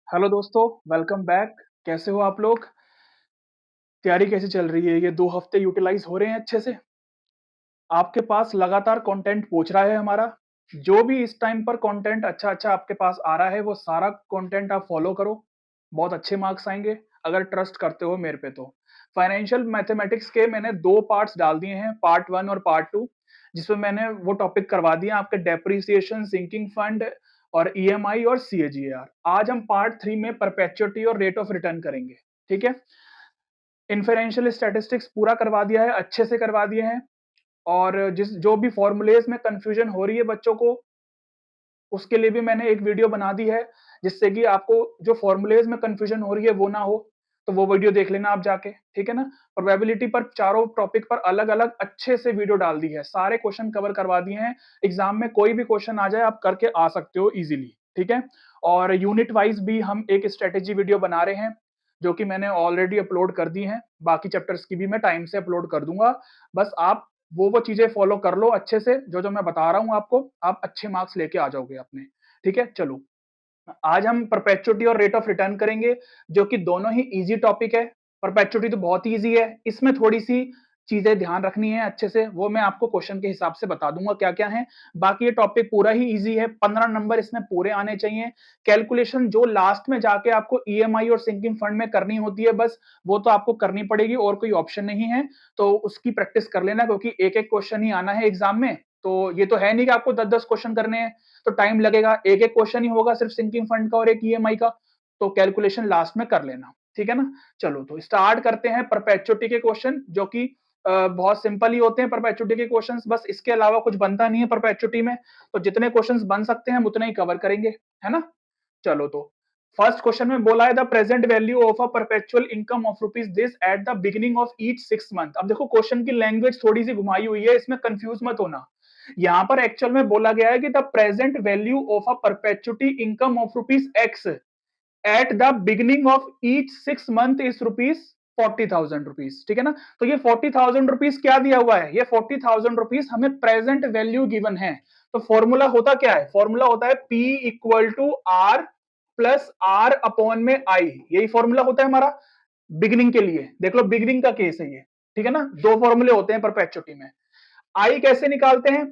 Hello दोस्तों, welcome back. कैसे हो आप लोग? तैयारी कैसी चल रही है? ये 2 हफ्ते यूटिलाइज़ हो रहे हैं अच्छे से? आपके पास लगातार कंटेंट पहुँच रहा है हमारा? जो भी इस टाइम पर कंटेंट अच्छा-अच्छा आपके पास आ रहा है, वो सारा कंटेंट आप फॉलो करो। बहुत अच्छे मार्क्स आएँगे, अगर ट्रस्ट करते हो मेरे पे तो। फाइनेंशियल मैथमेटिक्स के मैंने 2 पार्ट्स डाल दिए हैं, पार्ट 1 और पार्ट 2, जिसमें मैंने वो टॉपिक करवा दिए हैं आपके डेप्रिसिएशन, सिंकिंग फंड और ईएमआई और सीएजीआर। आज हम पार्ट 3 में परपेचुइटी और रेट ऑफ रिटर्न करेंगे, ठीक है? इन्फरेंशियल स्टैटिस्टिक्स पूरा करवा दिया है, अच्छे से करवा दिए हैं। और जिस जो भी फ़ॉर्मूलेज़ में कन्फ्यूज़न हो रही है बच्चों को, उसके लिए भी मैंने एक वीडियो बना दी है, जिससे कि आपको जो फ़ॉर्मूलेज़ में कन्फ्यूज़न हो रही है वो ना हो, तो वो वीडियो देख लेना आप जाके, ठीक है ना? प्रोबेबिलिटी पर चारों टॉपिक पर अलग-अलग अच्छे से वीडियो डाल दी है, सारे क्वेश्चन कवर करवा दिए हैं, एग्ज़ाम में कोई भी क्वेश्चन आ जाए आप करके आ सकते हो ईज़िली, ठीक है? और यूनिट वाइज़ भी हम एक स्ट्रैटेजी वीडियो बना रहे हैं, जो कि मैंने ऑलरेडी अपलोड कर दी हैं, बाकी चैप्टर्स की भी मैं टाइम से अपलोड कर दूँगा। बस आप वो चीज़ें फ़ॉलो कर लो अच्छे से, जो-जो मैं बता रहा हूँ आपको, आप अच्छे मार्क्स लेके आ जाओगे अपने, ठीक है? चलो, आज हम परपेचुइटी और रेट ऑफ रिटर्न करेंगे, जो कि दोनों ही ईज़ी टॉपिक है। परपेचुइटी तो बहुत ईज़ी है, इसमें थोड़ी-सी चीज़ें ध्यान रखनी है अच्छे से, वो मैं आपको क्वेश्चन के हिसाब से बता दूँगा क्या-क्या है। बाकी ये टॉपिक पूरा ही ईज़ी है, 15 नंबर इसमें पूरे आने चाहिए। कैलकुलेशन जो लास्ट में जाके आपको ईएमआई और सिंकिंग फंड में करनी होती है बस, वो तो आपको करनी पड़ेगी और कोई ऑप्शन नहीं है, तो उसकी प्रैक्टिस कर लेना क्योंकि एक-एक क्वेश्चन ही आना है एग्ज़ाम में, तो ये तो है नहीं कि आपको 10-10 क्वेश्चन करने हैं। तो टाइम लगेगा, एक-एक क्वेश्चन ही होगा सिर्फ सिंकिंग फंड का और एक ईएमआई का, तो कैलकुलेशन लास्ट में कर लेना, ठीक है ना? चलो तो स्टार्ट करते हैं परपेचुइटी के क्वेश्चन जो कि बहुत सिंपल ही होते हैं परपेचुइटी के क्वेश्चंस, बस इसके अलावा कुछ बनता नहीं है परपेचुइटी में, तो जितने क्वेश्चंस बन सकते हैं हम उतने ही कवर करेंगे, है ना? चलो तो फर्स्ट क्वेश्चन में बोला है the present value of a perpetual income of rupees this at the beginning of each 6 month. अब देखो क्वेश्चन की लैंग्वेज थोड़ी सी घुमाई हुई है, इसमें कंफ्यूज मत होना। यहां पर एक्चुअल में बोला गया है कि the present value of a perpetuity income of rupees x at the beginning of each 6 month is rupees 40,000 rupees, ठीक है ना? तो ये 40,000 रुपीज क्या दिया हुआ है? ये 40,000 रुपीज हमें प्रेजेंट वैल्यू गिवन है। तो फॉर्मूला होता क्या है? फॉर्मूला होता है P equal to R plus R upon में I। यही फॉर्मूला होता है हमारा बिगिनिंग के लिए। देख लो बिगिनिंग का केस है ये, ठीक है ना? दो फॉर्मूले होते हैं परपेचुटी में। आई कैसे निकालते हैं?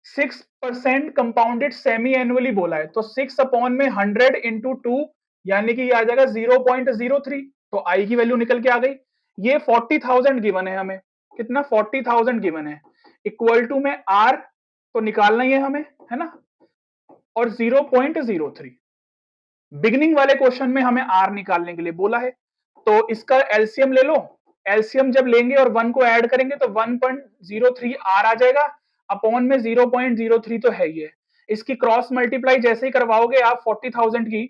6% कंपाउंडेड सेमी एनुअली बोला है, तो 6 अपॉन में 100 इंटू 2 यानी कि ये आ जाएगा 0.03। तो आई की वैल्यू निकल के आ गई। ये 40,000 गिवन है हमें। कितना? 40,000 गिवन है। इक्वल टू में आर तो निकालना ही है हमें, है ना? और 0.03 बिगिनिंग वाले क्वेश्चन में हमें आर निकालने के लिए बोला है, तो इसका एलसीएम ले लो। एलसीएम जब लेंगे और 1 को ऐड करेंगे तो 1.03 आर आ जाएगा, अपॉन में 0.03 तो है ही है। इसकी क्रॉस मल्टीप्लाई जैसे ही करवाओगे आप 40,000 की,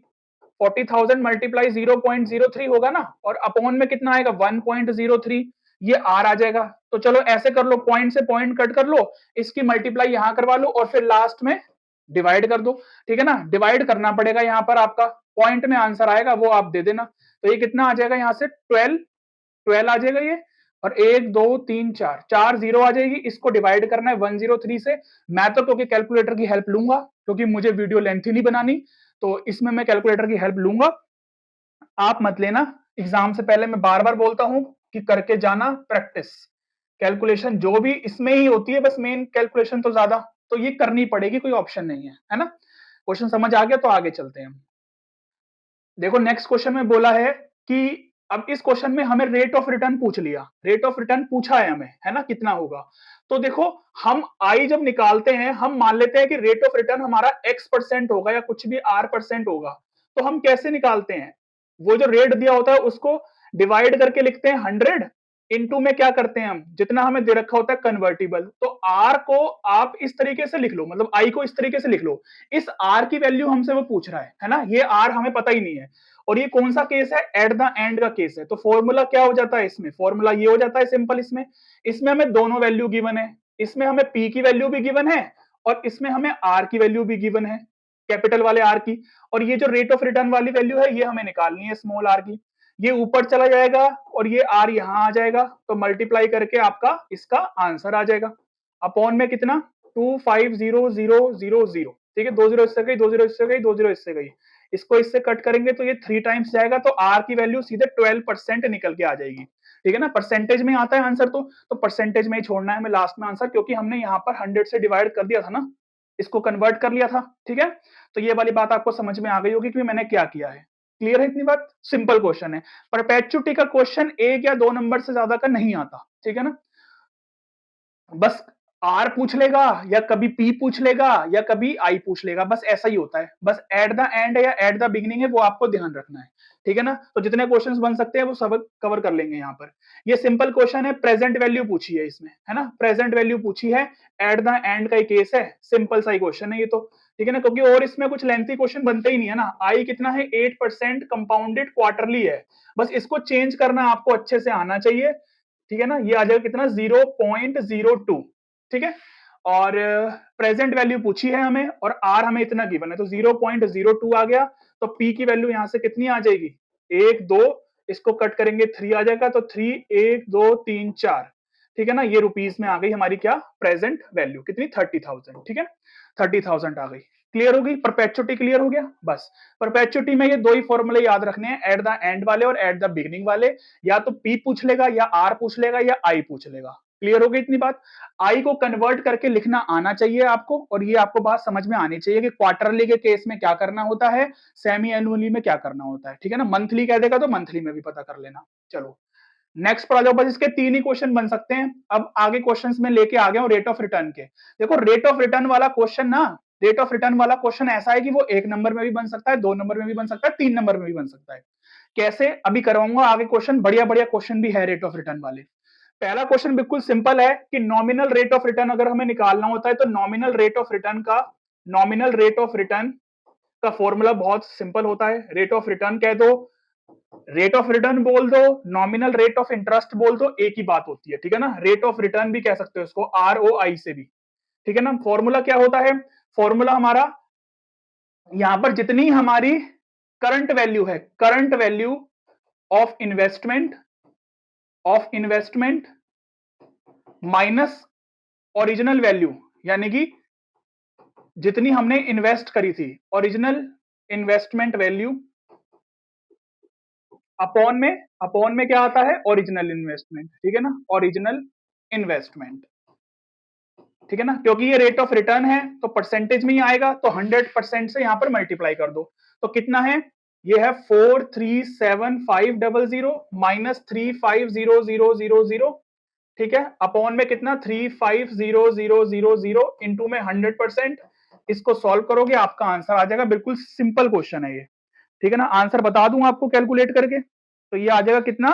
40,000 मल्टीप्लाई 0.03 होगा ना, और अपॉन में कितना आएगा? 1.03। ये आर आ जाएगा। तो चलो ऐसे कर लो, पॉइंट से पॉइंट कट कर लो, इसकी मल्टीप्लाई यहां करवा लो और फिर लास्ट में डिवाइड कर दो, ठीक है ना? डिवाइड करना पड़ेगा यहां पर, आपका पॉइंट में आंसर आएगा वो आप दे देना। तो ये कितना आ जाएगा? यहां से 12 आ जाएगा ये, और 1 2 3 4 4 जीरो आ जाएगी। इसको डिवाइड करना है 103 से। मैं तो क्योंकि कैलकुलेटर की हेल्प लूंगा, क्योंकि मुझे वीडियो लेंथी नहीं बनानी, तो इसमें मैं कैलकुलेटर की हेल्प लूंगा। आप मत लेना, एग्जाम से पहले मैं बार बार बोलता हूं कि करके जाना प्रैक्टिस। कैलकुलेशन जो भी इसमें ही होती है, बस मेन कैलकुलेशन तो ज्यादा तो ये करनी पड़ेगी, कोई ऑप्शन नहीं है ना? क्वेश्चन समझ आ गया? तो आगे चलते हैं। देखो नेक्स्ट क्वेश्चन में बोला है कि अब इस क्वेश्चन में हमें रेट ऑफ रिटर्न पूछ लिया, रेट ऑफ रिटर्न पूछा है हमें, है ना? कितना होगा? तो देखो हम आई जब निकालते हैं, हम मान लेते हैं कि रेट ऑफ रिटर्न हमारा x% होगा या कुछ भी r% होगा। तो हम कैसे निकालते हैं? वो जो रेट दिया होता है उसको डिवाइड करके लिखते हैं 100, इनटू में क्या करते हैं हम, जितना हमें दे रखा होता है कन्वर्टिबल, तो आर को आप इस तरीके से लिख लो, मतलब आई को इस तरीके से लिख लो। इस आर की वैल्यू हमसे वो पूछ रहा है ना? ये आर हमें पता ही नहीं है, और ये कौन सा केस है? एट द एंड का केस है। तो फॉर्मूला क्या हो जाता है इसमें? फॉर्मूला ये हो जाता है सिंपल। इसमें इसमें हमें दोनों वैल्यू गिवन है, इसमें हमें पी की वैल्यू भी गिवन है और इसमें हमें आर की वैल्यू भी गिवन है, कैपिटल वाले आर की। और ये जो रेट ऑफ रिटर्न वाली वैल्यू है ये हमें निकालनी है स्मॉल आर की। ये ऊपर चला जाएगा और ये आर यहां आ जाएगा, तो मल्टीप्लाई करके आपका इसका आंसर आ जाएगा। अपॉन में कितना? 250,000, ठीक है? 2 जीरो इससे गई, 2 जीरो इससे गई, 2 जीरो इससे गई। इसको इससे कट करेंगे तो ये 3 टाइम्स जाएगा, तो आर की वैल्यू सीधे 12% निकल के आ जाएगी। ठीक है ना, परसेंटेज में आता है आंसर, तो परसेंटेज में ही छोड़ना है हमें लास्ट में आंसर, क्योंकि हमने यहाँ पर 100 से डिवाइड कर दिया था ना, इसको कन्वर्ट कर लिया था। ठीक है, तो ये वाली बात आपको समझ में आ गई होगी कि मैंने क्या किया है। क्लियर है इतनी बात? सिंपल क्वेश्चन है। परपेचुटी का क्वेश्चन 1 या 2 नंबर से ज्यादा का नहीं आता। ठीक है ना, बस आर पूछ लेगा या कभी पी पूछ लेगा या कभी आई पूछ लेगा, बस ऐसा ही होता है। बस एट द एंड या एट द बिगिनिंग है, वो आपको ध्यान रखना है। ठीक है ना, तो जितने क्वेश्चंस बन सकते हैं वो सब कवर कर लेंगे यहाँ पर। ये सिंपल क्वेश्चन है, प्रेजेंट वैल्यू पूछी है इसमें, है ना, प्रेजेंट वैल्यू पूछी है, एट द एंड का ही केस है, सिंपल सा ही क्वेश्चन है ये तो। ठीक है ना, क्योंकि और इसमें कुछ लेंथी क्वेश्चन बनते ही नहीं है ना। आई कितना है, 8% कंपाउंडेड क्वार्टरली है, बस इसको चेंज करना आपको अच्छे से आना चाहिए। ठीक है ना, ये आ जाएगा कितना, 0.02। ठीक है, और प्रेजेंट वैल्यू पूछी है हमें और आर हमें इतना गिवन है, तो 0.02 आ गया। तो पी की वैल्यू यहां से कितनी आ जाएगी, 1 2, इसको कट करेंगे 3 आ जाएगा, तो 3 1 2 3 4। ठीक है ना, ये रुपीस में आ गई हमारी क्या, प्रेजेंट वैल्यू कितनी, 30,000। ठीक है, 30,000 आ गई। क्लियर हो गई, परपेचुटी क्लियर हो गया। बस परपेचुटी में ये दो ही फॉर्मूले याद रखने हैं, एट द एंड वाले और एट द बिगिनिंग वाले। या तो पी पूछ लेगा या आर पूछ लेगा या आई पूछ लेगा। क्लियर हो गई इतनी बात? आई को कन्वर्ट करके लिखना आना चाहिए आपको, और ये आपको बात समझ में आनी चाहिए कि क्वार्टरली के केस में क्या करना होता है, सेमी एनुअली में क्या करना होता है। ठीक है ना, मंथली कह देगा तो मंथली में भी पता कर लेना। चलो नेक्स्ट पर आ जाओ, बस इसके 3 ही क्वेश्चन बन सकते हैं। अब आगे क्वेश्चंस में लेके आ गया हूं रेट ऑफ रिटर्न के। देखो रेट ऑफ रिटर्न वाला क्वेश्चन ना, रेट ऑफ रिटर्न वाला क्वेश्चन ऐसा है कि वो 1 नंबर में भी बन सकता है, 2 नंबर में भी बन सकता है, 3 नंबर में भी बन सकता है। कैसे, अभी करवाऊंगा आगे क्वेश्चन, बढ़िया बढ़िया क्वेश्चन भी है रेट ऑफ रिटर्न वाले। पहला क्वेश्चन बिल्कुल सिंपल है कि नॉमिनल रेट ऑफ रिटर्न अगर हमें निकालना होता है तो नॉमिनल रेट ऑफ रिटर्न का फॉर्मूला बहुत सिंपल होता है। रेट ऑफ रिटर्न कह दो, रेट ऑफ रिटर्न बोल दो, नॉमिनल रेट ऑफ इंटरेस्ट बोल दो, एक ही बात होती है। ठीक है ना, रेट ऑफ रिटर्न भी कह सकते हो इसको, ROI से भी। ठीक है ना, फॉर्मूला क्या होता है, फॉर्मूला हमारा यहां पर जितनी हमारी करंट वैल्यू है, current value of investment minus original value, यानी कि जितनी हमने इन्वेस्ट करी थी, ओरिजिनल इन्वेस्टमेंट वैल्यू अपॉन में क्या आता है, ओरिजिनल इन्वेस्टमेंट। ठीक है ना, ओरिजिनल इन्वेस्टमेंट। ठीक है ना, क्योंकि ये रेट ऑफ रिटर्न है तो परसेंटेज में ही आएगा, तो 100% से यहां पर मल्टीप्लाई कर दो। तो कितना है, ये है 437,500 माइनस 350000। ठीक है, अपॉन में कितना, 350000 इंटू में 100%। इसको सॉल्व करोगे आपका आंसर आ जाएगा, बिल्कुल सिंपल क्वेश्चन है ये। ठीक है ना, आंसर बता दूं आपको कैलकुलेट करके, तो ये आ जाएगा कितना,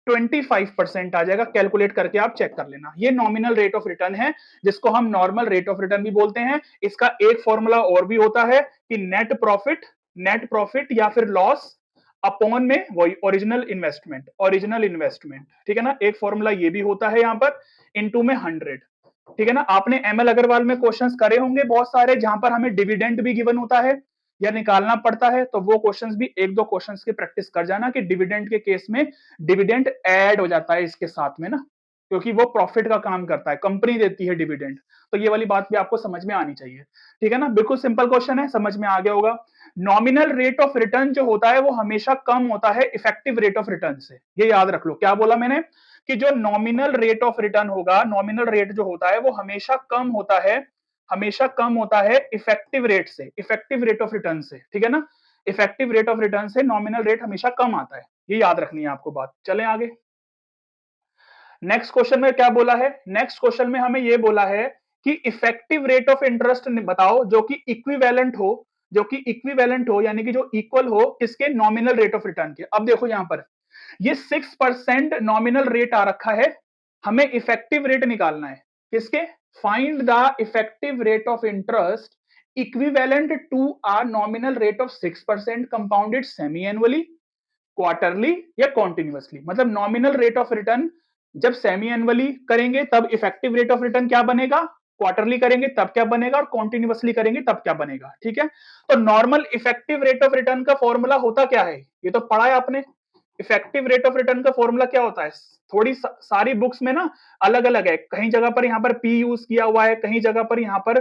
25% आ जाएगा। कैलकुलेट करके आप चेक कर लेना। ये नॉमिनल रेट ऑफ रिटर्न है, जिसको हम नॉर्मल रेट ऑफ रिटर्न भी बोलते हैं। इसका एक फॉर्मूला और भी होता है कि नेट प्रॉफिट या फिर लॉस अपॉन में वही ओरिजिनल इन्वेस्टमेंट। ठीक है ना, एक फॉर्मूला ये भी होता है यहाँ पर, इनटू में 100। ठीक है ना, आपने ML अग्रवाल में क्वेश्चंस करे होंगे बहुत सारे, जहां पर हमें डिविडेंड भी गिवन होता है या निकालना पड़ता है, तो वो क्वेश्चंस भी एक दो क्वेश्चंस की प्रैक्टिस कर जाना कि डिविडेंड के केस में डिविडेंड ऐड हो जाता है इसके साथ में ना, क्योंकि वो प्रॉफिट का काम करता है, कंपनी देती है डिविडेंड। तो ये वाली बात भी आपको समझ में आनी चाहिए। ठीक है ना, बिल्कुल सिंपल क्वेश्चन है, समझ में आ गया होगा। नॉमिनल रेट ऑफ रिटर्न जो होता है वो हमेशा कम होता है इफेक्टिव रेट ऑफ रिटर्न से। ये याद रख लो, क्या बोला मैंने, कि जो नॉमिनल रेट ऑफ रिटर्न होगा, नॉमिनल रेट जो होता है वो हमेशा कम होता है इफेक्टिव रेट से, इफेक्टिव रेट ऑफ रिटर्न से। ठीक है ना, इफेक्टिव रेट ऑफ रिटर्न से नॉमिनल रेट हमेशा कम आता है, ये याद रखनी है आपको बात। चलें आगे। नेक्स्ट क्वेश्चन में क्या बोला है, नेक्स्ट क्वेश्चन में हमें यह बोला है कि इफेक्टिव रेट ऑफ इंटरेस्ट बताओ जो कि इक्विवेलेंट हो, यानी कि जो इक्वल हो किसके, नॉमिनल रेट ऑफ रिटर्न के। अब देखो यहां पर ये 6% नॉमिनल रेट आ रखा है, हमें इफेक्टिव रेट निकालना है किसके, find the effective rate of interest equivalent to a nominal rate of 6% compounded semi annually, quarterly या कॉन्टिन्यूअसली। मतलब नॉमिनल रेट ऑफ रिटर्न जब सेमी एनुअली करेंगे तब इफेक्टिव रेट ऑफ रिटर्न क्या बनेगा, क्वार्टरली करेंगे तब क्या बनेगा, और कॉन्टिन्यूअसली करेंगे तब क्या बनेगा। ठीक है, तो normal effective rate of return का फॉर्मूला होता क्या है, ये तो पढ़ा है आपने। इफेक्टिव रेट ऑफ रिटर्न का फॉर्मूला क्या होता है, थोड़ी सारी बुक्स में ना अलग अलग है, कहीं जगह पर यहाँ पर पी यूज किया हुआ है, कहीं जगह पर यहाँ पर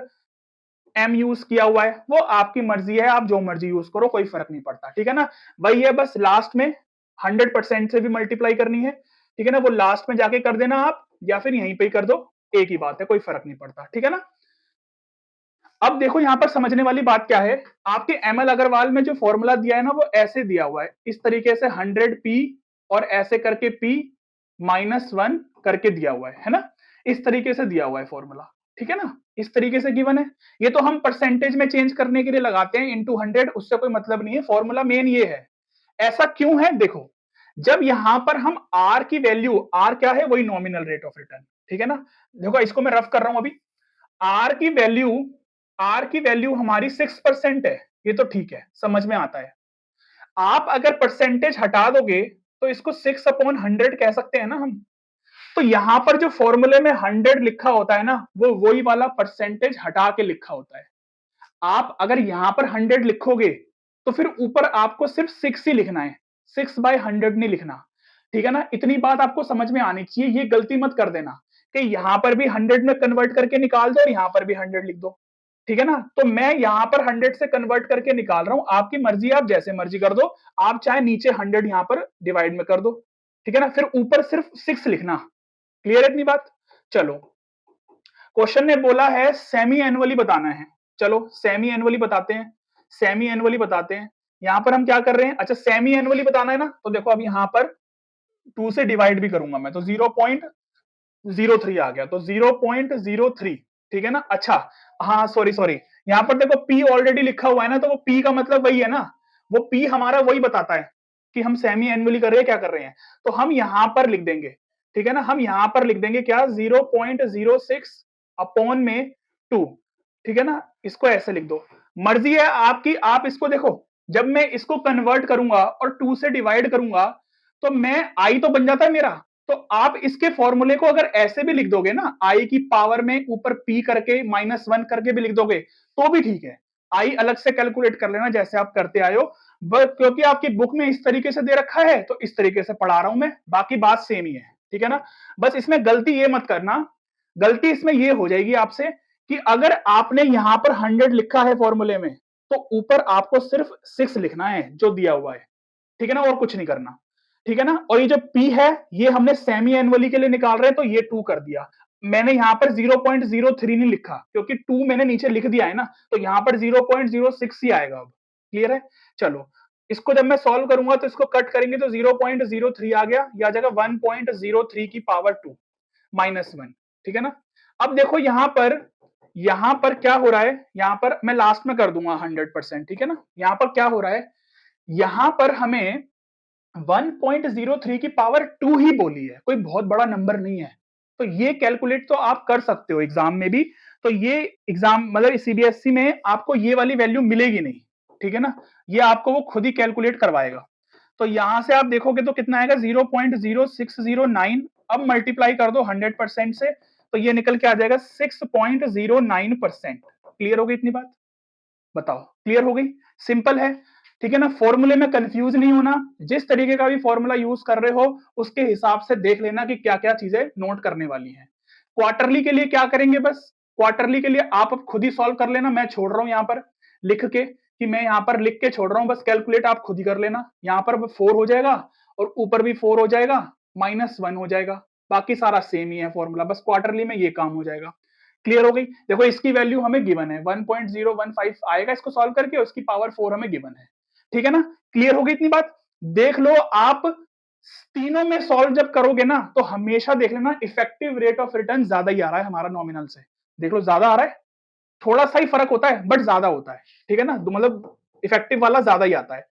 m यूज किया हुआ है, वो आपकी मर्जी है, आप जो मर्जी यूज करो, कोई फर्क नहीं पड़ता, ठीक है ना। वही है, बस लास्ट में 100% से भी मल्टीप्लाई करनी है, ठीक है ना, वो लास्ट में जाके कर देना आप, या फिर यहीं पे ही कर दो, एक ही बात है, कोई फर्क नहीं पड़ता, ठीक है ना। अब देखो यहां पर समझने वाली बात क्या है, आपके एमएल अग्रवाल में जो फॉर्मूला दिया है ना, वो ऐसे दिया हुआ है, इस तरीके से 100p और ऐसे करके p -1 करके दिया हुआ है ना, इस तरीके से दिया हुआ है फॉर्मूला, ठीक है ना, इस तरीके से गिवन है। ये तो हम परसेंटेज में चेंज करने के लिए लगाते हैं इंटू 100, उससे कोई मतलब नहीं है, फॉर्मूला मेन ये है। ऐसा क्यों है, देखो, जब यहां पर हम r की वैल्यू, r क्या है, वही नॉमिनल रेट ऑफ रिटर्न, ठीक है ना। देखो इसको मैं रफ कर रहा हूं अभी, आर की वैल्यू, आर की वैल्यू हमारी 6% है, ये तो ठीक है, समझ में आता है। आप अगर परसेंटेज हटा दोगे तो इसको 6/100 कह सकते हैं ना हम। तो यहां पर जो फॉर्मूले में 100 लिखा होता है ना, वो वही वाला परसेंटेज हटा के लिखा होता है। आप अगर यहां पर 100 लिखोगे तो फिर ऊपर आपको सिर्फ 6 ही लिखना है, 6/100 नहीं लिखना, ठीक है ना। इतनी बात आपको समझ में आनी चाहिए, ये गलती मत कर देना कि यहां पर भी 100 में कन्वर्ट करके निकाल दो और यहां पर भी 100 लिख दो, ठीक है ना। तो मैं यहां पर 100 से कन्वर्ट करके निकाल रहा हूं, आपकी मर्जी, आप जैसे मर्जी कर दो, आप चाहे नीचे 100 यहां पर डिवाइड में कर दो, ठीक है ना, फिर ऊपर सिर्फ 6 लिखना। क्लियर है इतनी बात। चलो, क्वेश्चन ने बोला है सेमी एनुअली बताना है, चलो सेमी एनुअली बताते हैं, सेमी एनुअली बताते हैं। यहां पर हम क्या कर रहे हैं, अच्छा सेमी एनुअली बताना है ना, तो देखो अब यहां पर 2 से डिवाइड भी करूंगा मैं, तो 0.03 आ गया, तो 0.03, ठीक है ना। अच्छा, हाँ सॉरी सॉरी, यहां पर देखो p ऑलरेडी लिखा हुआ है ना, तो वो p का मतलब वही है ना, वो p हमारा वही बताता है कि हम सेमी एनुअली कर रहे हैं, क्या कर रहे हैं। तो हम यहां पर लिख देंगे, ठीक है ना, हम यहां पर लिख देंगे क्या, 0.06 अपॉन में 2, ठीक है ना, इसको ऐसे लिख दो। मर्जी है आपकी, आप इसको देखो, जब मैं इसको कन्वर्ट करूंगा और 2 से डिवाइड करूंगा तो मैं आई तो बन जाता है मेरा, तो आप इसके फॉर्मूले को अगर ऐसे भी लिख दोगे ना, आई की पावर में ऊपर p करके -1 करके भी लिख दोगे तो भी ठीक है, आई अलग से कैलकुलेट कर लेना जैसे आप करते आए हो, क्योंकि आपकी बुक में इस तरीके से दे रखा है तो इस तरीके से पढ़ा रहा हूं मैं, बाकी बात सेम ही है, ठीक है ना। बस इसमें गलती ये मत करना, गलती इसमें ये हो जाएगी आपसे कि अगर आपने यहां पर 100 लिखा है फॉर्मूले में, तो ऊपर आपको सिर्फ 6 लिखना है जो दिया हुआ है, ठीक है ना, और कुछ नहीं करना, ठीक है ना। और ये जो p है, ये हमने सेमी एनुअली के लिए निकाल रहे हैं, तो ये 2 कर दिया। मैंने यहां पर 0.03 नहीं लिखा क्योंकि 2 मैंने नीचे लिख दिया है ना, तो यहां पर 0.06 ही आएगा अब। क्लियर है। चलो, इसको जब मैं सॉल्व करूंगा तो इसको कट करेंगे तो 0.03 आ गया, या जगह 1.03 की पावर 2 -1, ठीक है ना। अब देखो यहां पर क्या हो रहा है, यहां पर मैं लास्ट में कर दूंगा 100%, ठीक है ना। यहां पर क्या हो रहा है, यहां पर हमें 1.03 की पावर 2 ही बोली है, कोई बहुत बड़ा नंबर नहीं है, तो ये कैलकुलेट तो आप कर सकते हो एग्जाम में भी, तो ये एग्जाम मतलब सीबीएसई में आपको ये वाली वैल्यू मिलेगी नहीं, ठीक है ना, ये आपको वो खुद ही कैलकुलेट करवाएगा। तो यहां से आप देखोगे तो कितना आएगा, 0.0609, अब मल्टीप्लाई कर दो 100% से, तो ये निकल के आ जाएगा 6.09%। क्लियर हो गई इतनी बात, बताओ क्लियर हो गई, सिंपल है, ठीक है ना। फॉर्मूले में कंफ्यूज नहीं होना, जिस तरीके का भी फॉर्मूला यूज कर रहे हो उसके हिसाब से देख लेना कि क्या क्या चीजें नोट करने वाली हैं। क्वार्टरली के लिए क्या करेंगे, बस क्वार्टरली के लिए आप अब खुद ही सॉल्व कर लेना, मैं छोड़ रहा हूं यहां पर लिख के, कि मैं यहां पर लिख के छोड़ रहा हूं, बस कैलकुलेट आप खुद ही कर लेना। यहां पर 4 हो जाएगा और ऊपर भी 4 हो जाएगा, -1 हो जाएगा, बाकी सारा सेम ही है फॉर्मूला, बस क्वार्टरली में ये काम हो जाएगा। क्लियर हो गई। देखो इसकी वैल्यू हमें गिवन है 1.015 आएगा, इसको सॉल्व करके उसकी पावर 4 हमें गिवन है, ठीक है ना। क्लियर हो गई इतनी बात। देख लो आप तीनों में सॉल्व जब करोगे ना, तो हमेशा देख लेना इफेक्टिव रेट ऑफ रिटर्न ज्यादा ही आ रहा है हमारा नॉमिनल से, देख लो ज्यादा आ रहा है, थोड़ा सा ही फर्क होता है बट ज्यादा होता है, ठीक है ना, मतलब इफेक्टिव वाला ज्यादा ही आता है।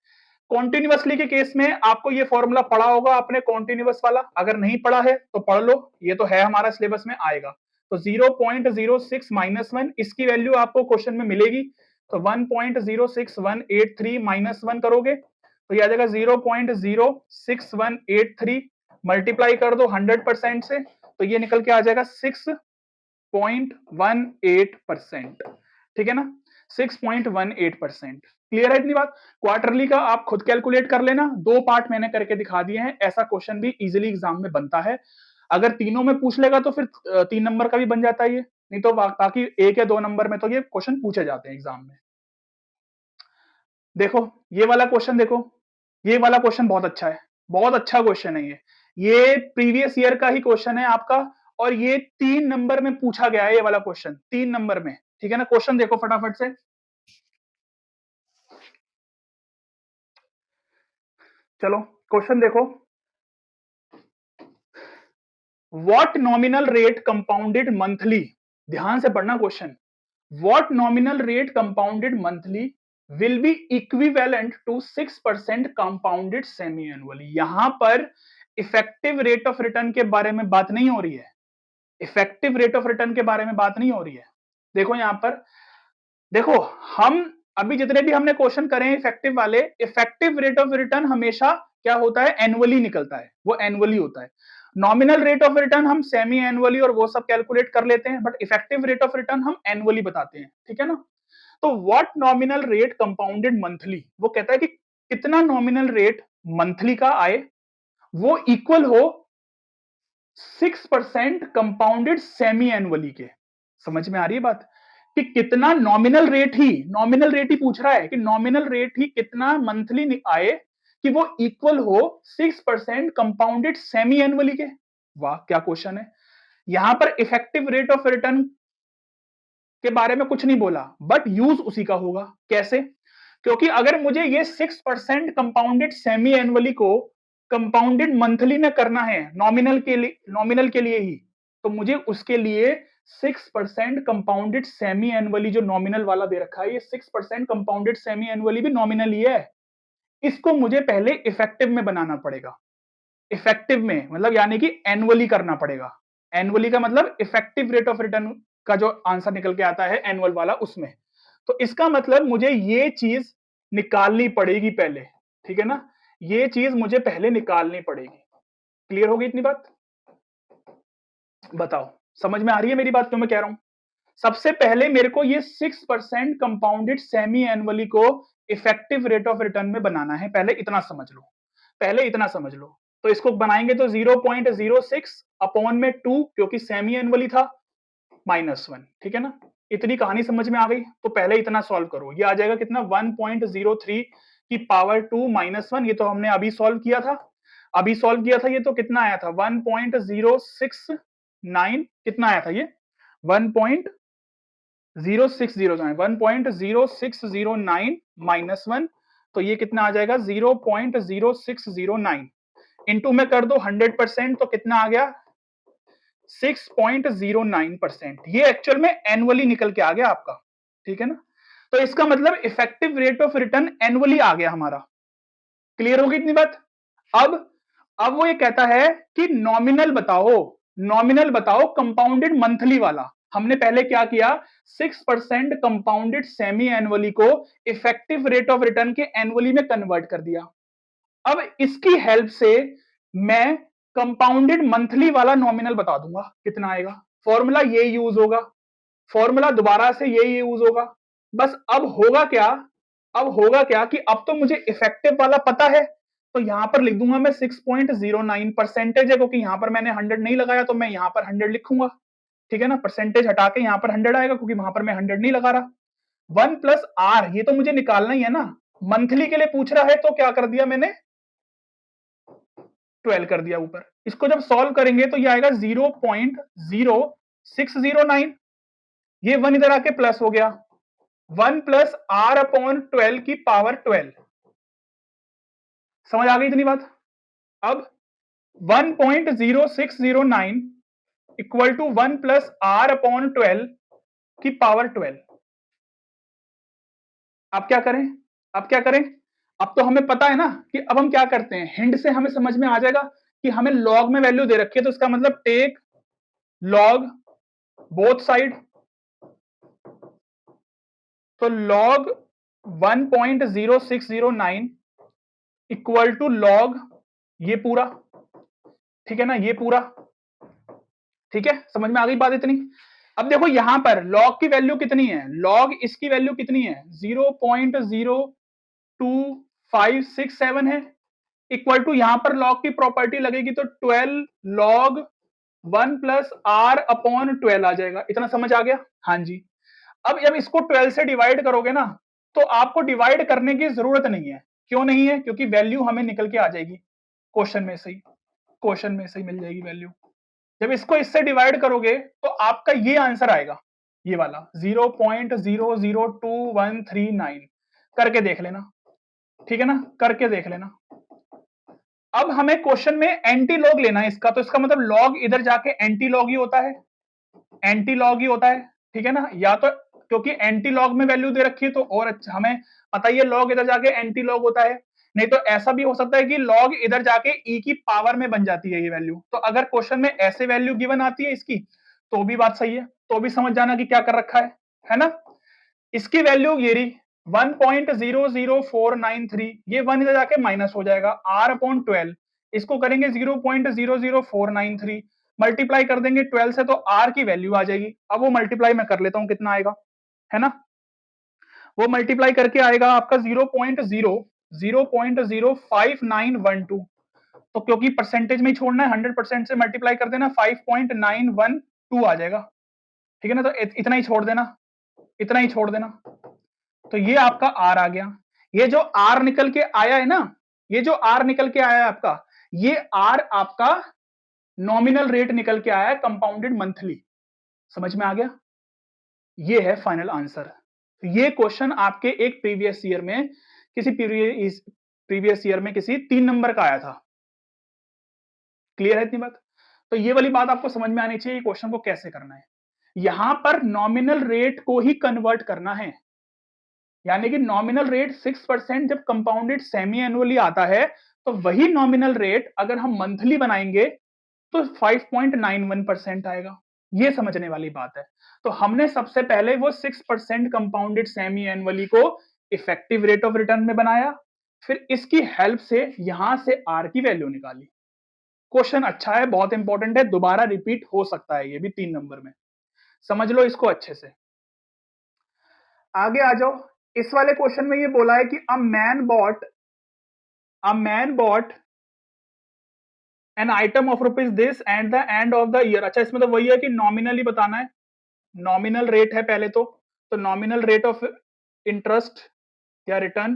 कॉन्टिन्यूअसली के केस में आपको ये फॉर्मूला पढ़ा होगा आपने कॉन्टिन्यूअस वाला, अगर नहीं पढ़ा है तो पढ़ लो, ये तो है हमारा सिलेबस में आएगा। तो 0.06 -1 इसकी वैल्यू आपको क्वेश्चन में मिलेगी, तो 1.06183 -1 करोगे तो यह आ जाएगा 0.06183, मल्टीप्लाई कर दो 100% से, तो ये निकल के आ जाएगा 6.18%, ठीक है ना, 6.18%। क्लियर है इतनी बात। क्वार्टरली का आप खुद कैलकुलेट कर लेना, 2 पार्ट मैंने करके दिखा दिए हैं, ऐसा क्वेश्चन भी इजीली एग्जाम में बनता है। अगर तीनों में पूछ लेगा तो फिर 3 नंबर का भी बन जाता है ये, नहीं तो बाकी 1 या 2 नंबर में तो ये क्वेश्चन पूछे जाते हैं एग्जाम में। देखो ये वाला क्वेश्चन, देखो ये वाला क्वेश्चन बहुत अच्छा है, बहुत अच्छा क्वेश्चन है ये प्रीवियस ईयर का ही क्वेश्चन है आपका, और ये 3 नंबर में पूछा गया है ये वाला क्वेश्चन, 3 नंबर में, ठीक है ना। क्वेश्चन देखो फटाफट से, चलो क्वेश्चन देखो। What nominal rate compounded monthly, ध्यान से पढ़ना question, what nominal rate compounded monthly will be equivalent to 6% compounded semi annually. यहां पर इफेक्टिव रेट ऑफ रिटर्न के बारे में बात नहीं हो रही है, इफेक्टिव रेट ऑफ रिटर्न के बारे में बात नहीं हो रही है। देखो यहां पर, देखो हम अभी जितने भी हमने क्वेश्चन करे हैं इफेक्टिव वाले, इफेक्टिव रेट ऑफ रिटर्न हमेशा क्या होता है, एनुअली निकलता है, वो एनुअली होता है। नॉमिनल रेट ऑफ रिटर्न हम सेमी एनुअली और वो सब कैलकुलेट कर लेते हैं, but effective rate of return हम एनुअली बताते हैं, ठीक है ना। तो what nominal rate compounded monthly, वो कहता है कि कितना नॉमिनल रेट मंथली का आए वो इक्वल हो 6% कंपाउंडेड सेमी एनुअली के। समझ में आ रही है बात, कि कितना नॉमिनल रेट ही पूछ रहा है कि नॉमिनल रेट ही कितना मंथली आए कि वो इक्वल हो 6% कंपाउंडेड सेमी एनुअली के। वाह क्या क्वेश्चन है। यहां पर इफेक्टिव रेट ऑफ रिटर्न के बारे में कुछ नहीं बोला, बट यूज उसी का होगा। कैसे, क्योंकि अगर मुझे ये 6% कंपाउंडेड सेमी एनुअली को कंपाउंडेड मंथली में करना है नॉमिनल के लिए ही, तो मुझे उसके लिए 6% कंपाउंडेड सेमी एनुअली जो नॉमिनल वाला दे रखा है, ये 6% कंपाउंडेड सेमी एनुअली भी नॉमिनल ही है, इसको मुझे पहले इफेक्टिव में बनाना पड़ेगा। इफेक्टिव में मतलब यानी कि एनुअली करना पड़ेगा। एनुअली का मतलब इफेक्टिव रेट ऑफ रिटर्न का जो आंसर निकल के आता है एनुअल वाला उसमें। तो इसका मतलब मुझे ये चीज निकालनी पड़ेगी पहले, ठीक है ना, ये चीज मुझे पहले निकालनी पड़ेगी। क्लियर होगी इतनी बात, बताओ समझ में आ रही है मेरी बात, क्यों मैं कह रहा हूं। सबसे पहले मेरे को ये 6% कंपाउंडेड सेमी एनुअली को इफेक्टिव रेट ऑफ रिटर्न में बनाना है, पहले इतना समझ लो, पहले इतना समझ लो। तो इसको बनाएंगे तो 0.06 अपॉन में 2, क्योंकि सेमी एनुअली था, -1, ठीक है ना। इतनी कहानी समझ में आ गई, तो पहले इतना सॉल्व करो। ये आ जाएगा कितना, 1.03 की पावर 2 -1, ये तो हमने अभी सॉल्व किया था, अभी सॉल्व किया था। ये तो कितना आया था, 1.069, कितना आया था ये 1.0609 -1, तो ये कितना आ जाएगा 0.0609 इंटू में कर दो 100%, तो कितना आ गया 6.09%। ये एक्चुअल में एनुअली निकल के आ गया आपका, ठीक है ना। तो इसका मतलब effective rate of return annually आ गया हमारा। क्लियर होगी इतनी बात। अब वो ये कहता है कि नॉमिनल बताओ कंपाउंडेड मंथली वाला। हमने पहले क्या किया, 6% कंपाउंडेड सेमी एनुअली को इफेक्टिव रेट ऑफ रिटर्न के एनुअली में कन्वर्ट कर दिया। अब इसकी हेल्प से मैं कंपाउंडेड मंथली वाला नॉमिनल बता दूंगा कितना आएगा। फॉर्मूला ये यूज होगा, फॉर्मूला दोबारा से ये यूज होगा। बस अब होगा क्या कि अब तो मुझे इफेक्टिव वाला पता है, तो यहां पर लिख दूंगा मैं 6.09 परसेंटेज है, क्योंकि यहां पर मैंने 100 नहीं लगाया, तो मैं यहां पर 100 लिखूंगा, ठीक है ना। परसेंटेज हटा के यहां पर 100 आएगा, क्योंकि वहां पर मैं 100 नहीं लगा रहा। 1 प्लस आर, ये तो मुझे निकालना ही है ना, मंथली के लिए पूछ रहा है, तो क्या कर दिया मैंने 12 कर दिया ऊपर। इसको जब सॉल्व करेंगे तो ये आएगा 0.0609, ये 1 इधर आके प्लस हो गया, 1 प्लस आर अपॉन 12 की पावर 12। समझ आ गई इतनी बात। अब 1.0609 equal to 1 plus R upon 12 की पावर 12। अब क्या करें, अब क्या करें, अब तो हमें पता है ना कि अब हम क्या करते हैं, हिंट से हमें समझ में आ जाएगा कि हमें लॉग में वैल्यू दे रखी है, तो इसका मतलब टेक लॉग बोथ साइड। तो लॉग 1.0609 इक्वल टू लॉग ये पूरा, ठीक है ना, ये पूरा, ठीक है, समझ में आ गई बात इतनी। अब देखो यहां पर लॉग की वैल्यू कितनी है, लॉग इसकी वैल्यू कितनी है 0.02567 है, इक्वल टू यहां पर लॉग की प्रॉपर्टी लगेगी तो 12 लॉग 1 प्लस आर अपॉन 12 आ जाएगा। इतना समझ आ गया? हाँ जी। अब जब इसको 12 से डिवाइड करोगे ना, तो आपको डिवाइड करने की जरूरत नहीं है। क्यों नहीं है? क्योंकि वैल्यू हमें निकल के आ जाएगी क्वेश्चन में से ही, क्वेश्चन में से ही मिल जाएगी वैल्यू। जब इसको इससे डिवाइड करोगे तो आपका ये आंसर आएगा, ये वाला 0.002139। करके देख लेना, ठीक है ना, करके देख लेना। अब हमें क्वेश्चन में एंटी लॉग लेना है इसका, तो इसका मतलब लॉग इधर जाके एंटी लॉग ही होता है, एंटी लॉग ही होता है, ठीक है ना। या तो क्योंकि एंटी लॉग में वैल्यू दे रखी है तो और अच्छा, हमें पता ही है लॉग इधर जाके एंटी लॉग होता है। नहीं तो ऐसा भी हो सकता है कि लॉग इधर जाके ई की पावर में बन जाती है ये वैल्यू। तो अगर क्वेश्चन में ऐसे वैल्यू गिवन आती है इसकी, तो भी बात सही है, तो भी समझ जाना कि क्या कर रखा है ना। इसकी वैल्यू ये रही 1.00493, ये 1 इधर जाके माइनस हो जाएगा, r अपॉन 12 इसको करेंगे 0.00493, मल्टीप्लाई कर देंगे 12 से तो r की वैल्यू आ जाएगी। अब वो मल्टीप्लाई मैं कर लेता हूं कितना आएगा, है ना। वो मल्टीप्लाई करके आएगा आपका 0.05912। तो क्योंकि परसेंटेज में ही छोड़ना है, 100% से मल्टीप्लाई कर देना, 5.912 आ जाएगा, ठीक है ना। तो इतना ही छोड़ देना, इतना ही छोड़ देना। तो ये आपका आर आ गया। ये जो आर निकल के आया है ना, ये जो आर निकल के आया है आपका, ये आर आपका नॉमिनल रेट निकल के आया है कंपाउंडेड मंथली। समझ में आ गया? ये है फाइनल आंसर। ये क्वेश्चन आपके एक प्रीवियस ईयर में, किसी प्रीवियस ईयर में किसी 3 नंबर का आया था। क्लियर है इतनी बात? तो ये वाली बात आपको समझ में आनी चाहिए क्वेश्चन को कैसे करना है। यहां पर नॉमिनल रेट को ही कन्वर्ट करना है, यानी कि नॉमिनल रेट 6% जब कंपाउंडेड सेमी एनुअली आता है, तो वही नॉमिनल रेट अगर हम मंथली बनाएंगे तो 5.91% आएगा। ये समझने वाली बात है। तो हमने सबसे पहले वो 6% कंपाउंडेड सेमी एनुअली को इफेक्टिव रेट ऑफ रिटर्न में बनाया, फिर इसकी हेल्प से यहां से आर की वैल्यू निकाली। क्वेश्चन अच्छा है, बहुत इंपॉर्टेंट है, दोबारा रिपीट हो सकता है ये भी 3 नंबर में। समझ लो इसको अच्छे से। आगे आ जाओ। इस वाले क्वेश्चन में ये बोला है कि a man bot an item of rupees this and the end of the year. अच्छा, इसमें तो वही है कि नॉमिनली बताना है, नॉमिनल रेट है पहले तो नॉमिनल रेट ऑफ इंटरेस्ट या रिटर्न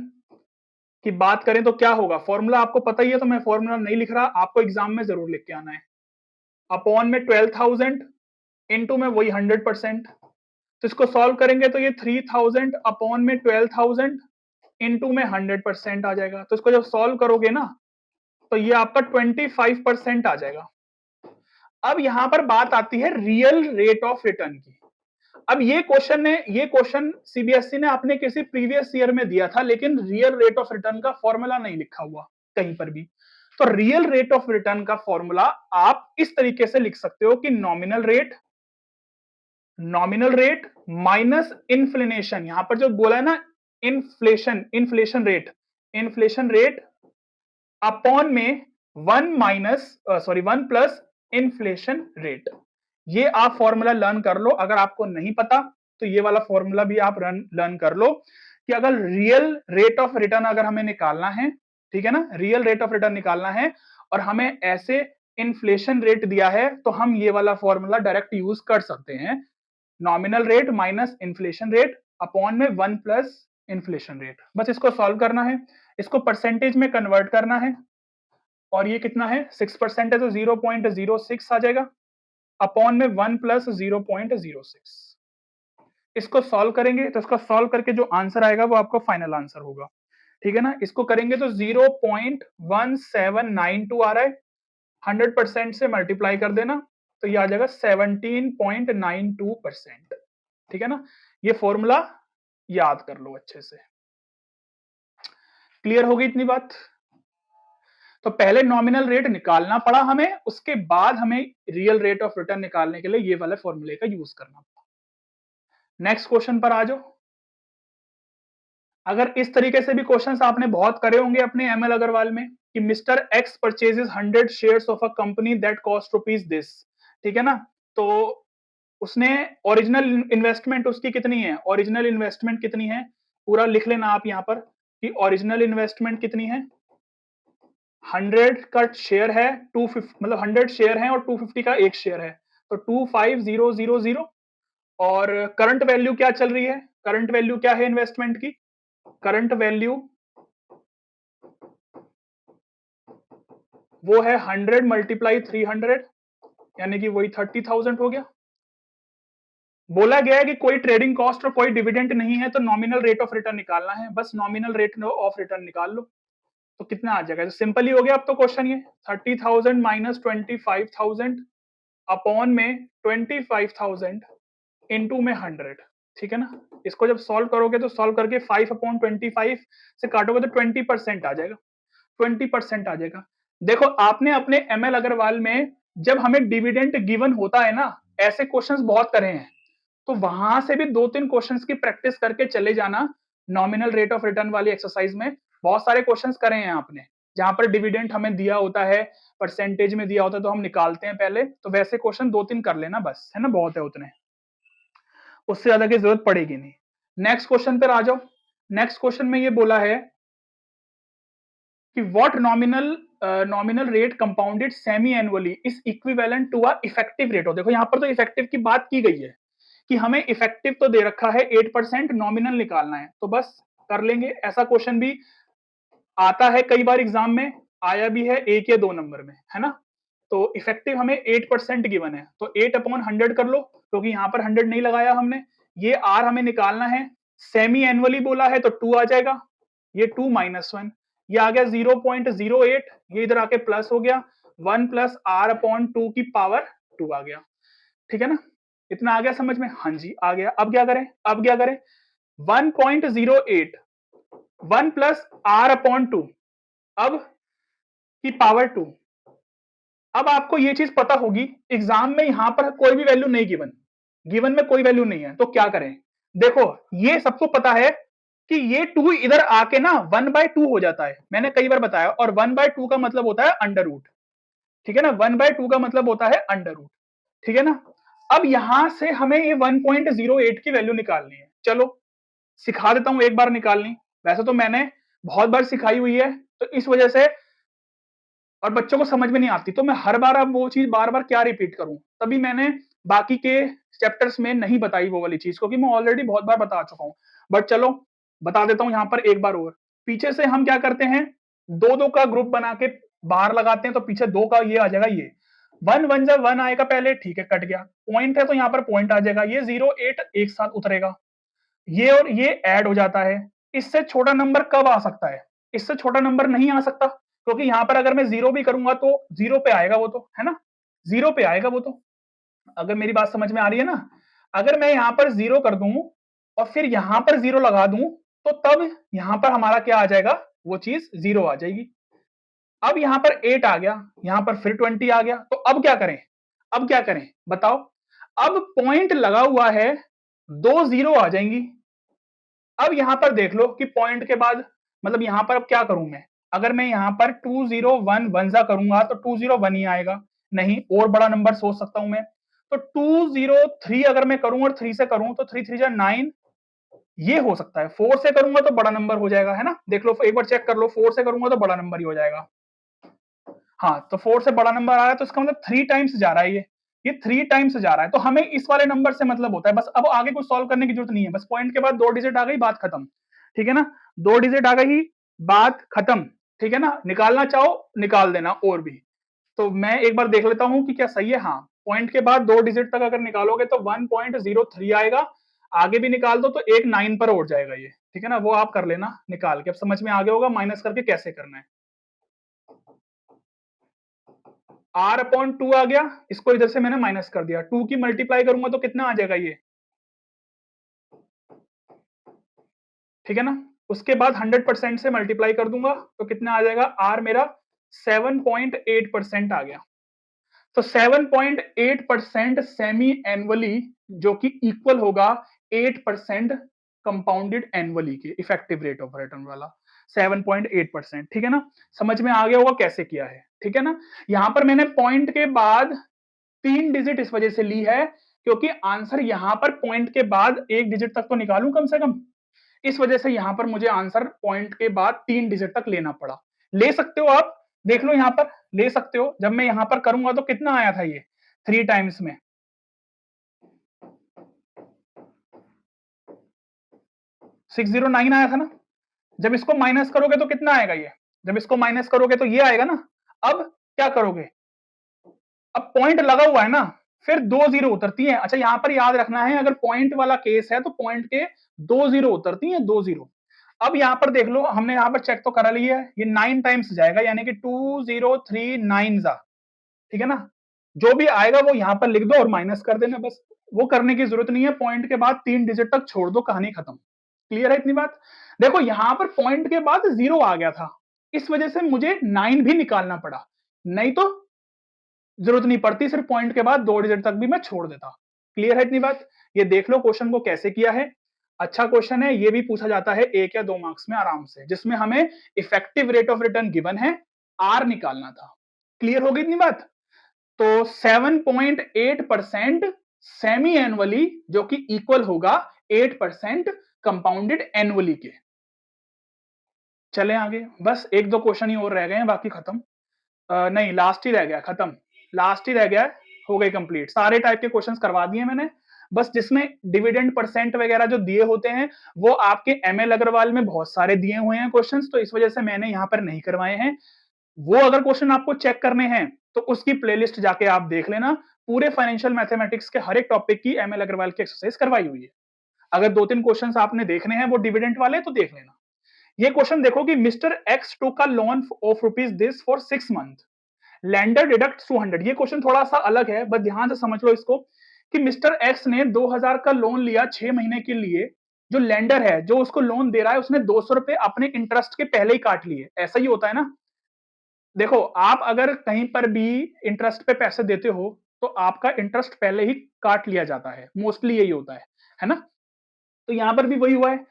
की बात करें तो क्या होगा, फॉर्मूला आपको पता ही है, तो मैं फॉर्मूला नहीं लिख रहा, आपको एग्जाम में जरूर लिख के आना है। अपॉन में 12,000 इनटू में वही 100%, तो इसको सॉल्व करेंगे तो ये 3,000 अपॉन में 12,000 इनटू में 100% आ जाएगा। तो इसको जब सॉल्व करोगे ना, तो ये आपका 25% आ जाएगा। अब यहां पर बात आती है रियल रेट ऑफ रिटर्न की। अब ये क्वेश्चन सीबीएसई ने अपने किसी प्रीवियस ईयर में दिया था, लेकिन रियल रेट ऑफ रिटर्न का फॉर्मूला नहीं लिखा हुआ कहीं पर भी। तो रियल रेट ऑफ रिटर्न का फॉर्मूला आप इस तरीके से लिख सकते हो कि नॉमिनल रेट माइनस इन्फ्लेशन, यहां पर जो बोला है ना इन्फ्लेशन रेट अपॉन में 1 प्लस इन्फ्लेशन रेट। ये आप फॉर्मूला लर्न कर लो। अगर आपको नहीं पता तो ये वाला फॉर्मूला भी आप लर्न कर लो कि अगर रियल रेट ऑफ रिटर्न अगर हमें निकालना है, ठीक है ना, रियल रेट ऑफ रिटर्न निकालना है और हमें ऐसे इन्फ्लेशन रेट दिया है, तो हम ये वाला फॉर्मूला डायरेक्ट यूज कर सकते हैं। Nominal rate minus inflation rate upon में 1 प्लस इन्फ्लेशन रेट। बस इसको सॉल्व करना है, इसको परसेंटेज में कन्वर्ट करना है, और ये कितना है 6% है तो 0.06 आ जाएगा अपॉन में 1 प्लस 0.06। इसको सॉल्व करेंगे तो इसका सॉल्व करके जो आंसर आएगा वो आपको फाइनल आंसर होगा, ठीक है ना। इसको करेंगे तो 0.1792 आ रहा है, 100% से मल्टीप्लाई कर देना तो ये आ जाएगा 17.92%, ठीक है ना। ये फॉर्मूला याद कर लो अच्छे से। क्लियर होगी इतनी बात? तो पहले नॉमिनल रेट निकालना पड़ा हमें, उसके बाद हमें रियल रेट ऑफ रिटर्न निकालने के लिए ये वाले फॉर्मूले का यूज करना पड़ा। नेक्स्ट क्वेश्चन पर आ जाओ। अगर इस तरीके से भी क्वेश्चंस आपने बहुत करे होंगे अपने एमएल अग्रवाल में कि mister x purchases 100 shares of a company that cost rupees this, ठीक है ना। तो उसने ओरिजिनल इन्वेस्टमेंट उसकी कितनी है, ओरिजिनल इन्वेस्टमेंट कितनी है, पूरा लिख लेना आप यहां पर कि ओरिजिनल इन्वेस्टमेंट कितनी है 100 का शेयर है, 250 मतलब 100 शेयर है और 250 का एक शेयर है, तो 25000। और करंट वैल्यू क्या चल रही है? करंट वैल्यू क्या है इन्वेस्टमेंट की? करंट वैल्यू वो है 100 मल्टीप्लाई 300, यानी कि वही 30,000 हो गया। बोला गया है कि कोई ट्रेडिंग कॉस्ट और कोई डिविडेंड नहीं है, तो नॉमिनल रेट ऑफ रिटर्न निकालना है, बस नॉमिनल रेट ऑफ रिटर्न निकाल लो तो कितना आ जाएगा। तो सिंपल ही हो गया अब तो क्वेश्चन ये 30,000 माइनस 25,000 अपॉन में 25,000 इनटू में 100, ठीक है ना। इसको जब सॉल्व करोगे तो सॉल्व करके 5/25 से काटोगे तो 20% आ जाएगा, 20% आ जाएगा। देखो आपने अपने एमएल अग्रवाल में जब हमें डिविडेंड गिवन होता है ना, ऐसे क्वेश्चंस बहुत करे हैं, तो वहां से भी 2-3 क्वेश्चंस की प्रैक्टिस करके चले जाना। नॉमिनल रेट ऑफ रिटर्न वाली एक्सरसाइज में बहुत सारे क्वेश्चंस करे हैं आपने, जहां पर डिविडेंड हमें दिया होता है, परसेंटेज में दिया होता है, तो हम निकालते हैं पहले, तो वैसे क्वेश्चन 2-3 कर लेना बस, है ना, बहुत है उतने, उससे ज्यादा की जरूरत पड़ेगी नहीं। नेक्स्ट क्वेश्चन पर आ जाओ। नेक्स्ट क्वेश्चन में ये बोला है कि what nominal rate compounded semi annually is equivalent to a effective rate. देखो यहाँ पर तो इफेक्टिव की बात की गई है कि हमें इफेक्टिव तो दे रखा है 8%, नॉमिनल निकालना है, तो बस कर लेंगे। ऐसा क्वेश्चन भी आता है कई बार एग्जाम में, आया भी है 1 या 2 नंबर में, है ना। तो इफेक्टिव हमें 8% गिवन है, तो 8/100 कर लो, क्योंकि यहाँ पर 100 नहीं लगाया हमने। ये आर हमें निकालना है, सेमी एनुअली बोला है तो 2 आ जाएगा, ये 2 माइनस 1, ये आ गया 0.08, ये इधर आके प्लस हो गया, 1 प्लस R/2 की पावर 2 आ गया, ठीक है ना। इतना आ गया समझ में? हाँ जी आ गया। अब क्या करें? अब क्या करें? 1.08 1 प्लस R/2 अब की पावर 2। अब आपको ये चीज पता होगी, एग्जाम में यहां पर कोई भी वैल्यू नहीं गिवन, गिवन में कोई वैल्यू नहीं है, तो क्या करें? देखो ये सबको पता है कि ये 2 इधर आके ना 1/2 हो जाता है, मैंने कई बार बताया, और 1/2 का मतलब होता है अंडर रूट, ठीक है ना। 1/2 का मतलब होता है अंडर रूट, ठीक है ना। अब यहां से हमें ये 1.08 की वैल्यू निकालनी है। चलो सिखा देता हूं एक बार निकालनी, वैसे तो मैंने बहुत बार सिखाई हुई है, तो इस वजह से और बच्चों को समझ में नहीं आती, तो मैं हर बार अब वो चीज बार बार क्या रिपीट करूं, तभी मैंने बाकी के चैप्टर्स में नहीं बताई वो वाली चीज, क्योंकि मैं ऑलरेडी बहुत बार बता चुका हूं। बट चलो बता देता हूं यहाँ पर एक बार और। पीछे से हम क्या करते हैं, 2-2 का ग्रुप बना के बाहर लगाते हैं, तो पीछे 2 का ये आ जाएगा, ये 1 जब 1 आएगा पहले, ठीक है कट गया, पॉइंट है तो यहाँ पर पॉइंट आ जाएगा, ये 0.8 एक साथ उतरेगा, ये और ये ऐड हो जाता है। इससे छोटा नंबर कब आ सकता है? इससे छोटा नंबर नहीं आ सकता, क्योंकि यहां पर अगर मैं जीरो भी करूंगा तो जीरो पे आएगा वो तो, है ना, जीरो पे आएगा वो तो। अगर मेरी बात समझ में आ रही है ना, अगर मैं यहां पर जीरो कर दूं और फिर यहां पर जीरो लगा दूं, तो तब यहां पर हमारा क्या आ जाएगा, वो चीज जीरो आ जाएगी। अब यहां पर 8 आ गया, यहां पर फिर 20 आ गया, तो अब क्या करें? अब क्या करें बताओ? अब पॉइंट लगा हुआ है, 2 जीरो आ जाएंगी। अब यहां पर देख लो कि पॉइंट के बाद मतलब यहां पर अब क्या करूं मैं, अगर मैं यहां पर 201 वनजा करूंगा तो 201 ही आएगा, नहीं और बड़ा नंबर सोच सकता हूं मैं, तो 203 अगर मैं करूं और 3 से करूं तो 3 3 9, ये हो सकता है। 4 से करूंगा तो बड़ा नंबर हो जाएगा, है ना, देख लो एक बार चेक कर लो, 4 से करूंगा तो बड़ा नंबर ही हो जाएगा। हाँ तो 4 से बड़ा नंबर आ रहा है, तो इसका मतलब 3 टाइम्स जा रहा है, ये 3 टाइम्स जा रहा है, तो हमें इस वाले नंबर से मतलब होता है बस। अब आगे कुछ सॉल्व करने की जरूरत नहीं है, बस पॉइंट के बाद 2 डिजिट आ गई, बात खत्म, ठीक है ना, 2 डिजिट आ गई, बात खत्म, ठीक है ना। निकालना चाहो निकाल देना और भी, तो मैं एक बार देख लेता हूं कि क्या सही है। हाँ पॉइंट के बाद 2 डिजिट तक अगर निकालोगे तो 1.03 आएगा, आगे भी निकाल दो तो एक 9 पर उठ जाएगा ये, ठीक है ना, वो आप कर लेना निकाल के। अब समझ में आ गया होगा माइनस करके कैसे करना है। R/2 आ गया, इसको इधर से मैंने माइनस कर दिया, 2 की मल्टीप्लाई करूंगा तो कितना आ जाएगा ये, ठीक है ना। उसके बाद 100% से मल्टीप्लाई कर दूंगा तो कितना आ जाएगा, R मेरा 7.8% आ गया। तो 7.8% सेमी एनुअली, जो कि इक्वल होगा 8% कंपाउंडेड एनुअली के इफेक्टिव रेट ऑफ रिटर्न वाला 7.8%, ठीक है ना। समझ में आ गया होगा कैसे किया है, ठीक है ना। यहां पर मैंने पॉइंट के बाद 3 डिजिट इस वजह से ली है, क्योंकि आंसर यहां पर पॉइंट के बाद 1 डिजिट तक तो निकालूं कम से कम, इस वजह से यहां पर मुझे आंसर पॉइंट के बाद 3 डिजिट तक लेना पड़ा। ले सकते हो आप देख लो यहां पर ले सकते हो, जब मैं यहां पर करूंगा तो कितना आया था ये 3 टाइम्स में 609 आया था ना। जब इसको माइनस करोगे तो कितना आएगा ये, जब इसको माइनस करोगे तो ये आएगा ना। अब क्या करोगे, अब पॉइंट लगा हुआ है ना, फिर 2 जीरो उतरती है। अच्छा यहां पर याद रखना है, अगर पॉइंट वाला केस है तो पॉइंट के 2 जीरो उतरती है, 2 जीरो। अब यहां पर देख लो, हमने यहां पर चेक तो करा लिया है, ये 9 टाइम्स जाएगा, यानी कि 2039 जा, ठीक है ना। जो भी आएगा वो यहां पर लिख दो और माइनस कर देना, बस वो करने की जरूरत नहीं है। पॉइंट के बाद 3 डिजिट तक छोड़ दो, कहानी खत्म। क्लियर है इतनी बात। देखो यहां पर पॉइंट के बाद 0 आ गया था, इस वजह से मुझे 9 भी निकालना पड़ा, नहीं तो जरूरत नहीं पड़ती, सिर्फ पॉइंट के बाद 2 डिजिट तक भी मैं छोड़ देता। क्लियर है इतनी बात। ये देख लो क्वेश्चन को कैसे किया है, अच्छा क्वेश्चन है। ये भी पूछा जाता है 1 या 2 मार्क्स में आराम से, जिसमें हमें effective rate of return given है, आर निकालना था। क्लियर हो गई इतनी बात। तो 7.8% सेमी एनुअली, जो कि इक्वल होगा 8% कंपाउंडेड एनुअली के। चले आगे, बस 1-2 क्वेश्चन ही और रह गए हैं, बाकी खत्म। नहीं लास्ट ही रह गया, खत्म, लास्ट ही रह गया, हो गए कंप्लीट। सारे टाइप के क्वेश्चंस करवा दिए मैंने, बस जिसमें डिविडेंड परसेंट वगैरह जो दिए होते हैं वो आपके एमएल अग्रवाल में बहुत सारे दिए हुए हैं क्वेश्चंस, तो इस वजह से मैंने यहां पर नहीं करवाए हैं। वो अगर क्वेश्चन आपको चेक करने हैं तो उसकी प्लेलिस्ट जाके आप देख लेना, पूरे फाइनेंशियल मैथमेटिक्स के हर एक टॉपिक की एमएल अग्रवाल की एक्सरसाइज करवाई हुई है। अगर 2-3 क्वेश्चंस आपने देखने हैं वो डिविडेंड वाले तो देख लेना। ये क्वेश्चन देखो कि मिस्टर एक्स टू का loan of rupees this for 6 month, lander deduct 200। ये क्वेश्चन थोड़ा सा अलग है, बस ध्यान से समझ लो इसको, कि मिस्टर एक्स ने 2000 का लोन लिया 6 महीने के लिए। जो लेंडर है, जो उसको लोन दे रहा है, उसने 200 रुपए अपने इंटरेस्ट के पहले ही काट लिए। ऐसा ही होता है ना। देखो आप अगर कहीं पर भी इंटरेस्ट पे पैसे देते हो तो आपका इंटरेस्ट पहले ही काट लिया जाता है, मोस्टली यही होता है ना। तो यहां पर भी वही हुआ है।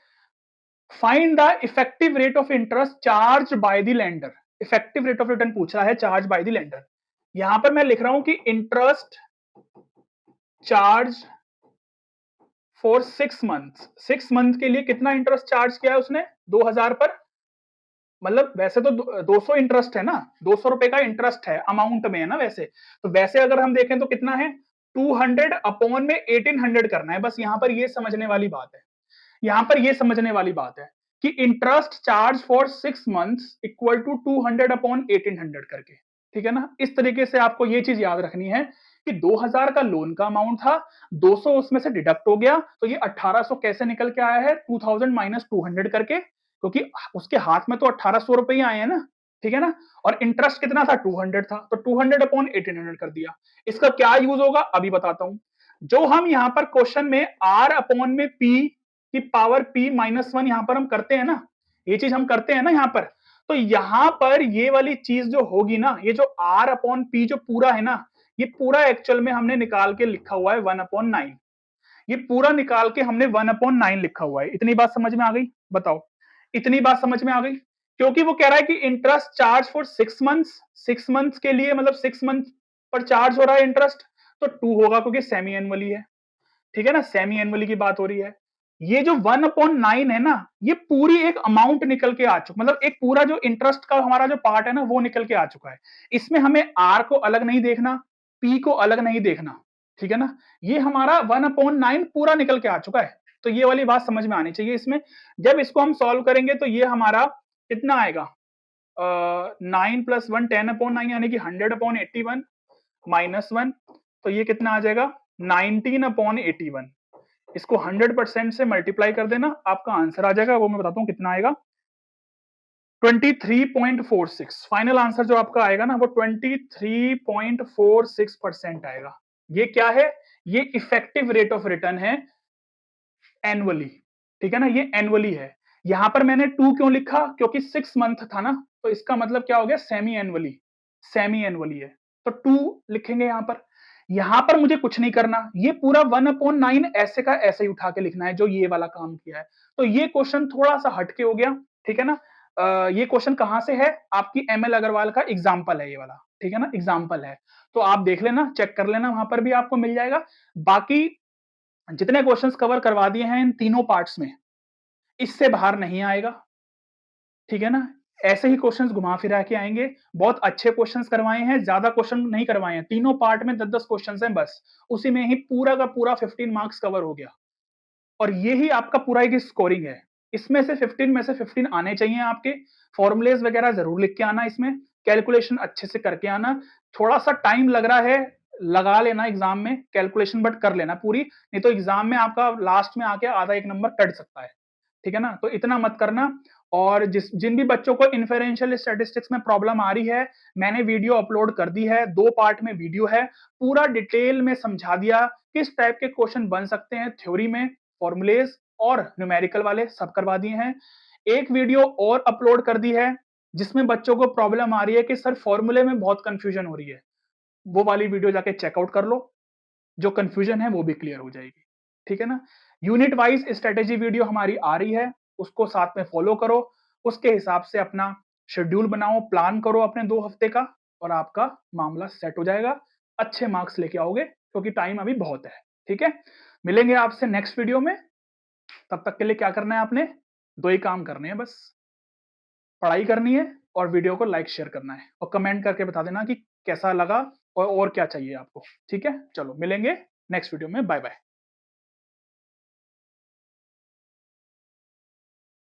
Find the effective rate of interest charge by the lender. Effective rate of return पूछ रहा है, चार्ज बाय द लेंडर। यहां पर मैं लिख रहा हूं कि interest charge for 6 month, 6 month के लिए कितना इंटरेस्ट चार्ज किया है उसने 2000 पर। मतलब वैसे तो 200 इंटरेस्ट है ना, 200 रुपए का इंटरेस्ट है, अमाउंट में है ना वैसे। तो वैसे अगर हम देखें तो कितना है, 200 अपॉन में 1800 करना है। बस यहां पर ये समझने वाली बात है, यहां पर ये समझने वाली बात है कि interest charge for 6 months equal to 200 upon 1800 करके, ठीक है ना। इस तरीके से आपको ये चीज याद रखनी है कि 2000 का लोन का अमाउंट था, 200 उसमें से डिडक्ट हो गया, तो ये 1800 कैसे निकल के आया है, 2000 माइनस 200 करके, क्योंकि उसके हाथ में तो 1800 रुपए ही आए हैं ना, ठीक है ना। और इंटरेस्ट कितना था, 200 था, तो 200 अपॉन 1800 कर दिया। इसका क्या यूज होगा अभी बताता हूं। जो हम यहां पर क्वेश्चन में आर अपॉन में पी की पावर p माइनस 1 यहां पर हम करते हैं ना, ये चीज हम करते हैं ना यहां पर। तो यहां पर ये वाली चीज जो होगी ना, ये जो r अपॉन पी जो पूरा है ना, ये पूरा एक्चुअल में हमने निकाल के लिखा हुआ है 1/9। ये पूरा निकाल के हमने 1/9 लिखा हुआ है। इतनी बात समझ में आ गई, बताओ इतनी बात समझ में आ गई। क्योंकि वो कह रहा है कि interest charge for 6 months, 6 months के लिए मतलब 6 मंथ पर चार्ज हो रहा है इंटरेस्ट, तो 2 होगा क्योंकि सेमी एनुअली है, ठीक है ना, सेमी एनुअली की बात हो रही है। ये जो 1/9 है ना, ये पूरी एक अमाउंट निकल के आ चुका, मतलब एक पूरा जो इंटरेस्ट का हमारा जो पार्ट है ना वो निकल के आ चुका है। इसमें हमें आर को अलग नहीं देखना, पी को अलग नहीं देखना, ठीक है ना। ये हमारा 1/9 पूरा निकल के आ चुका है। तो ये वाली बात समझ में आनी चाहिए इसमें। जब इसको हम सॉल्व करेंगे तो ये हमारा कितना आएगा, 9 + 1 10/9 यानी कि 100/81 -1, तो ये कितना आ जाएगा 19/81। इसको 100% से मल्टीप्लाई कर देना, आपका आंसर आ जाएगा। वो मैं बताता हूं कितना आएगा, 23.46। फाइनल आंसर जो आपका आएगा ना वो 23.46% आएगा। ये क्या है, ये इफेक्टिव रेट ऑफ रिटर्न है एनुअली, ठीक है ना, ये एनुअली है। यहां पर मैंने 2 क्यों लिखा, क्योंकि 6 मंथ था ना, तो इसका मतलब क्या हो गया, सेमी एनुअली, सेमी एनुअली है, तो 2 लिखेंगे यहां पर। यहां पर मुझे कुछ नहीं करना, ये पूरा 1/9 ऐसे का ऐसे ही उठा के लिखना है जो ये वाला काम किया है। तो ये क्वेश्चन थोड़ा सा हटके हो गया, ठीक है ना। ये क्वेश्चन कहां से है, आपकी एमएल अग्रवाल का एग्जाम्पल है ये वाला, ठीक है ना, एग्जाम्पल है। तो आप देख लेना, चेक कर लेना, वहां पर भी आपको मिल जाएगा। बाकी जितने क्वेश्चंस कवर करवा दिए हैं इन तीनों पार्ट्स में, इससे बाहर नहीं आएगा, ठीक है ना। ऐसे ही क्वेश्चंस घुमा फिरा के आएंगे। बहुत अच्छे क्वेश्चंस करवाए हैं, ज्यादा क्वेश्चन नहीं करवाए हैं, तीनों पार्ट में 10-10 क्वेश्चंस हैं बस, उसी में ही पूरा का पूरा 15 मार्क्स कवर हो गया। और ये ही आपका पूरा एक स्कोरिंग है। इसमें से 15 में से 15 आने चाहिए आपके। फॉर्मुलेज वगैरह जरूर लिख के आना, इसमें कैलकुलेशन अच्छे से करके आना। थोड़ा सा टाइम लग रहा है, लगा लेना एग्जाम में कैलकुलेशन, बट कर लेना पूरी, नहीं तो एग्जाम में आपका लास्ट में आके आधा एक नंबर कट सकता है। ठीक है ना, तो इतना मत करना। और जिन भी बच्चों को इन्फेरेंशियल स्टैटिस्टिक्स में प्रॉब्लम आ रही है, मैंने वीडियो अपलोड कर दी है, 2 पार्ट में वीडियो है, पूरा डिटेल में समझा दिया किस टाइप के क्वेश्चन बन सकते हैं थ्योरी में, फॉर्मुलेज और न्यूमेरिकल वाले सब करवा दिए हैं। एक वीडियो और अपलोड कर दी है जिसमें बच्चों को प्रॉब्लम आ रही है कि सर फॉर्मूले में बहुत कंफ्यूजन हो रही है, वो वाली वीडियो जाके चेकआउट कर लो, जो कंफ्यूजन है वो भी क्लियर हो जाएगी। ठीक है ना, यूनिट वाइज स्ट्रेटेजी वीडियो हमारी आ रही है, उसको साथ में फॉलो करो, उसके हिसाब से अपना शेड्यूल बनाओ, प्लान करो अपने 2 हफ्ते का, और आपका मामला सेट हो जाएगा, अच्छे मार्क्स लेके आओगे, क्योंकि टाइम अभी बहुत है। ठीक है, मिलेंगे आपसे नेक्स्ट वीडियो में। तब तक के लिए क्या करना है, आपने 2 ही काम करने हैं बस, पढ़ाई करनी है और वीडियो को लाइक शेयर करना है, और कमेंट करके बता देना कि कैसा लगा और क्या चाहिए आपको। ठीक है, चलो मिलेंगे नेक्स्ट वीडियो में, बाय बाय।